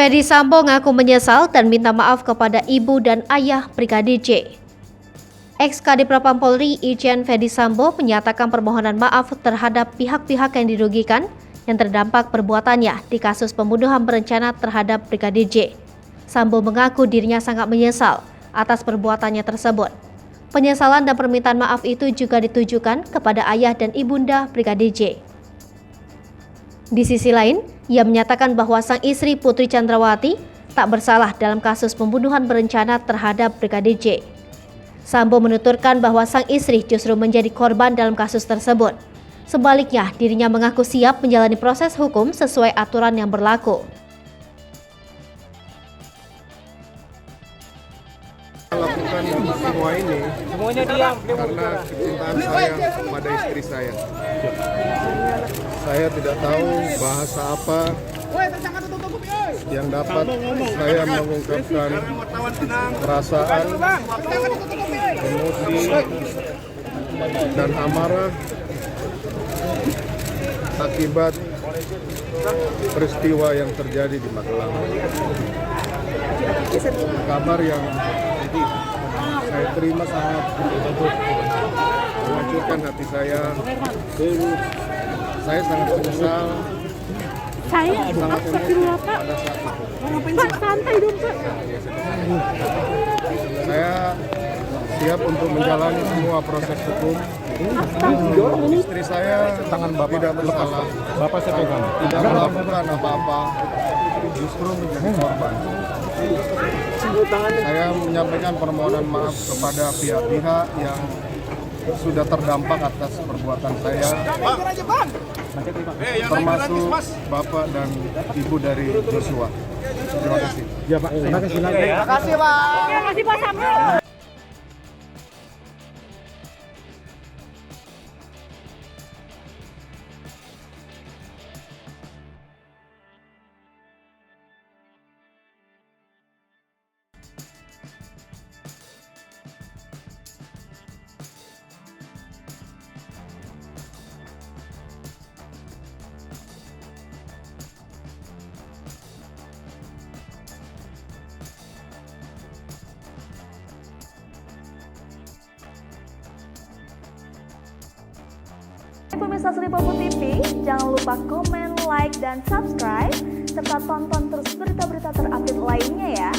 Ferdy Sambo ngaku menyesal dan minta maaf kepada ibu dan ayah Brigadir J. Ex-Kadif Propam Polri Irjen Ferdy Sambo menyatakan permohonan maaf terhadap pihak-pihak yang dirugikan yang terdampak perbuatannya di kasus pembunuhan berencana terhadap Brigadir J. Sambo mengaku dirinya sangat menyesal atas perbuatannya tersebut. Penyesalan dan permintaan maaf itu juga ditujukan kepada ayah dan ibunda Brigadir J. Di sisi lain, ia menyatakan bahwa sang istri Putri Chandrawati tak bersalah dalam kasus pembunuhan berencana terhadap Brigadir J. Sambo menuturkan bahwa sang istri justru menjadi korban dalam kasus tersebut. Sebaliknya, dirinya mengaku siap menjalani proses hukum sesuai aturan yang berlaku. Lakukan semua ini semuanya diam karena kecintaan saya kepada istri saya. Saya tidak tahu bahasa apa yang dapat saya mengungkapkan perasaan, emosi, dan amarah akibat peristiwa yang terjadi di Magelang. Kabar yang saya terima sangat menghancurkan hati saya. Saya sangat menyesal. Saya Sangat emosi pada saat itu. Pak, santai dong Pak. Saya siap untuk menjalani semua proses hukum. Istri saya tidak bersalah. Bapak saya pegang. Tidak melakukan apa-apa, justru menjadi korban. Saya menyampaikan permohonan maaf kepada pihak-pihak yang sudah terdampak atas perbuatan saya, termasuk Bapak dan Ibu dari Joshua. Terima kasih. Ya Pak, terima kasih. Terima kasih Pak Sambo. Pemirsa Sri Popo TV, jangan lupa komen, like, dan subscribe, serta tonton terus berita-berita terupdate lainnya ya.